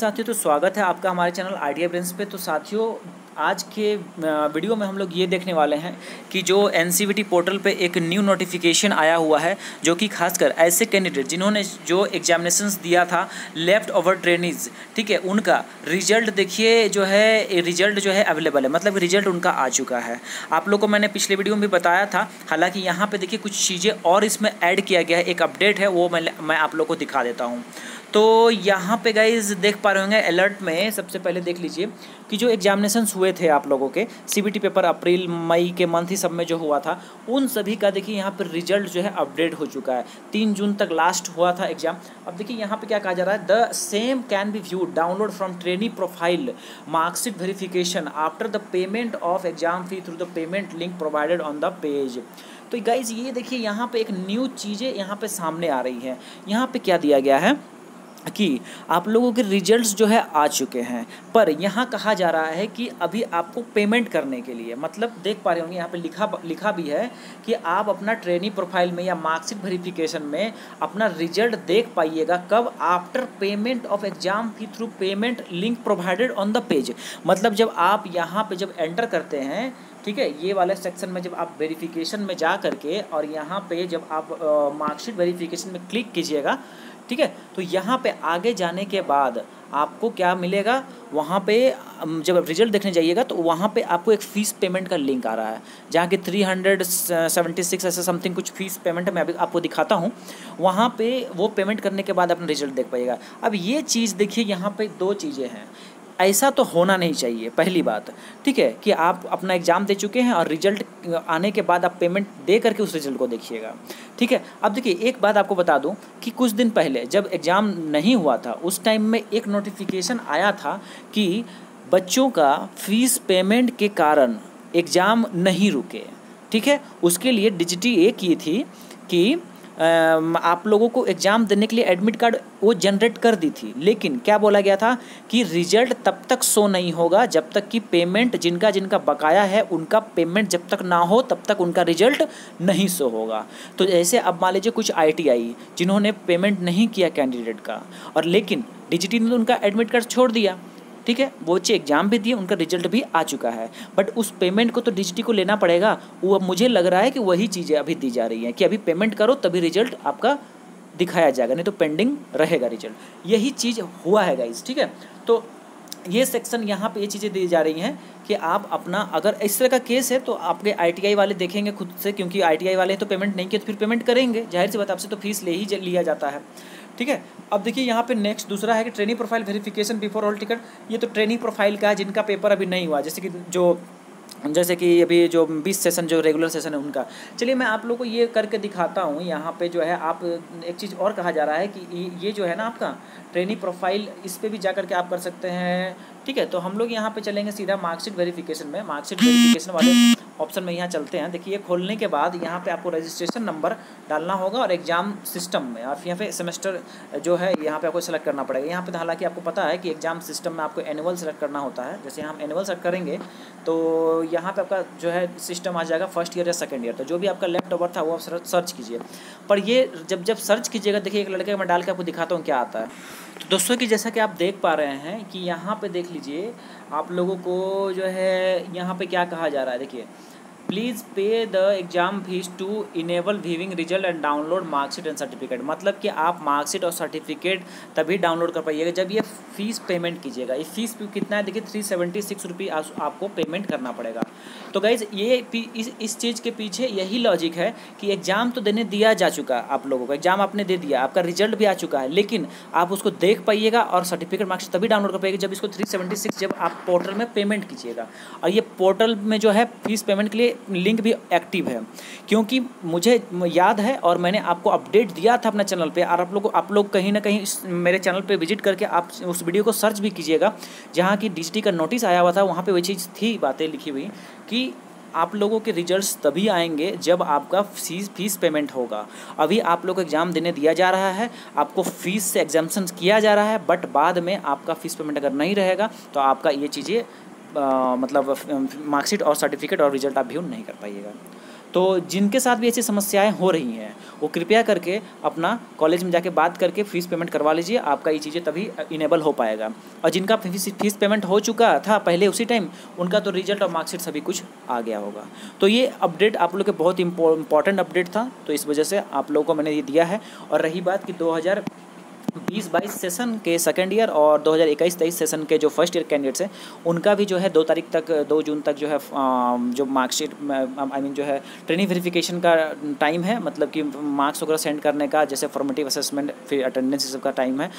साथियों, तो स्वागत है आपका हमारे चैनल आइडिया ब्रेन्स पे। तो साथियों, आज के वीडियो में हम लोग ये देखने वाले हैं कि जो एनसीवीटी पोर्टल पे एक न्यू नोटिफिकेशन आया हुआ है, जो कि खासकर ऐसे कैंडिडेट जिन्होंने जो एग्जामिनेशंस दिया था लेफ्ट ओवर ट्रेनीज, ठीक है, उनका रिजल्ट देखिए रिजल्ट जो है अवेलेबल है, मतलब रिजल्ट उनका आ चुका है। आप लोग को मैंने पिछले वीडियो में भी बताया था। हालांकि यहाँ पे देखिए कुछ चीज़ें और इसमें ऐड किया गया है, एक अपडेट है, वो मैं आप लोग को दिखा देता हूँ। तो यहाँ पे गाइज देख पा रहे होंगे अलर्ट में, सबसे पहले देख लीजिए कि जो एग्जामिनेशंस हुए थे आप लोगों के सीबीटी पेपर अप्रैल मई के मंथ ही सब में जो हुआ था, उन सभी का देखिए यहाँ पर रिजल्ट जो है अपडेट हो चुका है। 3 जून तक लास्ट हुआ था एग्जाम। अब देखिए यहाँ पे क्या कहा जा रहा है, the same can be viewed download from trainee profile marksheet verification after the payment of exam fee through the payment link provided on the page. तो गाइज ये देखिए यहाँ पे एक न्यू चीज़ें यहाँ पे सामने आ रही है। यहाँ पे क्या दिया गया है कि आप लोगों के रिजल्ट्स जो है आ चुके हैं, पर यहाँ कहा जा रहा है कि अभी आपको पेमेंट करने के लिए, मतलब देख पा रहे होंगे यहाँ पे लिखा भी है कि आप अपना ट्रेनी प्रोफाइल में या मार्कशीट वेरिफिकेशन में अपना रिजल्ट देख पाइएगा कब, after payment of exam fee through payment link provided on the page. मतलब जब आप यहाँ पे जब एंटर करते हैं, ठीक है, ये वाले सेक्शन में जब आप वेरिफिकेशन में जा करके और यहाँ पे जब आप मार्कशीट वेरिफिकेशन में क्लिक कीजिएगा, ठीक है, तो यहाँ पे आगे जाने के बाद आपको क्या मिलेगा, वहाँ पे जब आप रिजल्ट देखने जाइएगा तो वहाँ पे आपको एक फ़ीस पेमेंट का लिंक आ रहा है, जहाँ कि 376 ऐसा समथिंग कुछ फ़ीस पेमेंट है। मैं अभी आपको दिखाता हूँ। वहाँ पे वो पेमेंट करने के बाद अपना रिजल्ट देख पाइएगा। अब ये चीज़ देखिए, यहाँ पे 2 चीज़ें हैं। ऐसा तो होना नहीं चाहिए, पहली बात, ठीक है, कि आप अपना एग्ज़ाम दे चुके हैं और रिजल्ट आने के बाद आप पेमेंट दे करके उस रिजल्ट को देखिएगा, ठीक है। अब देखिए एक बात आपको बता दूं कि कुछ दिन पहले जब एग्ज़ाम नहीं हुआ था, उस टाइम में एक नोटिफिकेशन आया था कि बच्चों का फ़ीस पेमेंट के कारण एग्ज़ाम नहीं रुके, ठीक है। उसके लिए डिजिटी ये की थी कि आप लोगों को एग्ज़ाम देने के लिए एडमिट कार्ड वो जनरेट कर दी थी, लेकिन क्या बोला गया था कि रिजल्ट तब तक शो नहीं होगा जब तक कि पेमेंट जिनका बकाया है उनका पेमेंट जब तक ना हो तब तक उनका रिजल्ट नहीं शो होगा। तो जैसे अब मान लीजिए कुछ ITI जिन्होंने पेमेंट नहीं किया कैंडिडेट का, और लेकिन डिजिटी ने उनका एडमिट कार्ड छोड़ दिया, ठीक है, वो बच्चे एग्जाम भी दिए, उनका रिजल्ट भी आ चुका है, बट उस पेमेंट को तो डिजिटी को लेना पड़ेगा। वो मुझे लग रहा है कि वही चीज़ें अभी दी जा रही हैं कि अभी पेमेंट करो तभी रिजल्ट आपका दिखाया जाएगा, नहीं तो पेंडिंग रहेगा रिजल्ट। यही चीज़ हुआ है गाइस, ठीक है। तो ये सेक्शन यहाँ पे ये चीज़ें दी जा रही हैं कि आप अपना, अगर इस तरह का केस है तो आपके ITI वाले देखेंगे खुद से, क्योंकि ITI वाले तो पेमेंट नहीं किए तो फिर पेमेंट करेंगे, जाहिर सी बात, आपसे तो फीस ले ही लिया जाता है, ठीक है। अब देखिए यहाँ पे नेक्स्ट दूसरा है कि trainee profile verification before all ticket. ये तो ट्रेनी प्रोफाइल का है जिनका पेपर अभी नहीं हुआ, जैसे कि अभी जो 20 सेशन जो रेगुलर सेशन है उनका। चलिए मैं आप लोगों को ये करके दिखाता हूँ। यहाँ पे जो है आप एक चीज़ और कहा जा रहा है कि ये जो है ना आपका ट्रेनी प्रोफाइल, इस पर भी जा कर के आप कर सकते हैं, ठीक है। तो हम लोग यहाँ पे चलेंगे सीधा मार्कशीट वेरिफिकेशन में। मार्कशीट वेरिफिकेशन वाले ऑप्शन में यहाँ चलते हैं। देखिए खोलने के बाद यहाँ पे आपको रजिस्ट्रेशन नंबर डालना होगा और एग्ज़ाम सिस्टम में, और यहाँ पे सेमेस्टर जो है यहाँ पे आपको सेलेक्ट करना पड़ेगा। यहाँ पे हालांकि आपको पता है कि एग्ज़ाम सिस्टम में आपको एनुअल सेलेक्ट करना होता है। जैसे हम एनुअल सेलेक्ट करेंगे तो यहाँ पे आपका जो है सिस्टम आ जाएगा फर्स्ट ईयर या सेकंड ईयर। तो जो भी आपका लेफ्ट ओवर था वो आप सर्च कीजिए। पर ये जब सर्च कीजिएगा, देखिए एक लड़के का मैं डाल के आपको दिखाता हूँ क्या आता है। तो दोस्तों कि जैसा कि आप देख पा रहे हैं कि यहाँ पे देख लीजिए, आप लोगों को जो है यहाँ पे क्या कहा जा रहा है, देखिए please pay the exam fees to enable viewing result and download marksheet and certificate. मतलब कि आप मार्कशीट और सर्टिफिकेट तभी डाउनलोड कर पाइएगा जब ये फ़ीस पेमेंट कीजिएगा। ये फ़ीस कितना है, देखिए 376 रुपये आपको पेमेंट करना पड़ेगा। तो गाइज़ ये इस चीज़ के पीछे यही लॉजिक है कि एग्ज़ाम तो देने दिया जा चुका है, आप लोगों को एग्ज़ाम आपने दे दिया, आपका रिजल्ट भी आ चुका है, लेकिन आप उसको देख पाइएगा और सर्टिफिकेट मार्क्स तभी डाउनलोड कर पाइएगा जब इसको 376 जब आप पोर्टल में पेमेंट कीजिएगा। और ये पोर्टल में जो है फीस पेमेंट के लिए लिंक भी एक्टिव है, क्योंकि मुझे याद है और मैंने आपको अपडेट दिया था अपने चैनल पे। और आप लोग कहीं ना कहीं मेरे चैनल पे विजिट करके आप उस वीडियो को सर्च भी कीजिएगा, जहाँ की डिजिटी का नोटिस आया हुआ था। वहाँ पे वही चीज़ थी, बातें लिखी हुई कि आप लोगों के रिजल्ट्स तभी आएंगे जब आपका फीस पेमेंट होगा। अभी आप लोग को एग्ज़ाम देने दिया जा रहा है, आपको फ़ीस से एग्जाम्पशन किया जा रहा है, बट बाद में आपका फ़ीस पेमेंट अगर नहीं रहेगा तो आपका ये चीज़ें मतलब मार्कशीट और सर्टिफिकेट और रिजल्ट आप व्यू नहीं कर पाइएगा। तो जिनके साथ भी ऐसी समस्याएं हो रही हैं वो कृपया करके अपना कॉलेज में जाके बात करके फ़ीस पेमेंट करवा लीजिए, आपका ये चीज़ें तभी इनेबल हो पाएगा। और जिनका फीस पेमेंट हो चुका था पहले उसी टाइम, उनका तो रिजल्ट और मार्कशीट सभी कुछ आ गया होगा। तो ये अपडेट आप लोग के बहुत इंपॉर्टेंट अपडेट था, तो इस वजह से आप लोगों को मैंने ये दिया है। और रही बात कि 2020-22 सेशन के सेकंड ईयर और 2021-23 सेशन के जो फर्स्ट ईयर कैंडिडेट्स हैं उनका भी जो है 2 जून तक जो है जो मार्कशीट आई मीन जो है ट्रेनिंग वेरिफिकेशन का टाइम है, मतलब कि मार्क्स वगैरह सेंड करने का, जैसे फॉर्मेटिव असेसमेंट फिर अटेंडेंस सब का टाइम है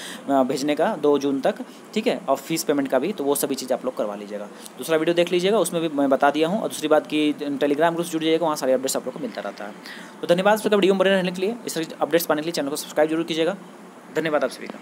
भेजने का 2 जून तक, ठीक है। और फीस पेमेंट का भी, तो वो सभी चीज़ आप लोग करवा लीजिएगा। दूसरा वीडियो देख लीजिएगा, उसमें भी मैं बता दिया हूँ। और दूसरी बात कि टेलीग्राम ग्रुप जुड़ जाइएगा, वहाँ सारे अपडेट्स आप लोग को मिलता रहता है। तो धन्यवाद वीडियो में बने रहने के लिए। इस तरह अपडेट्स पाने के लिए चैनल को सब्सक्राइब जरूर कीजिएगा। धन्यवाद आप सभी का।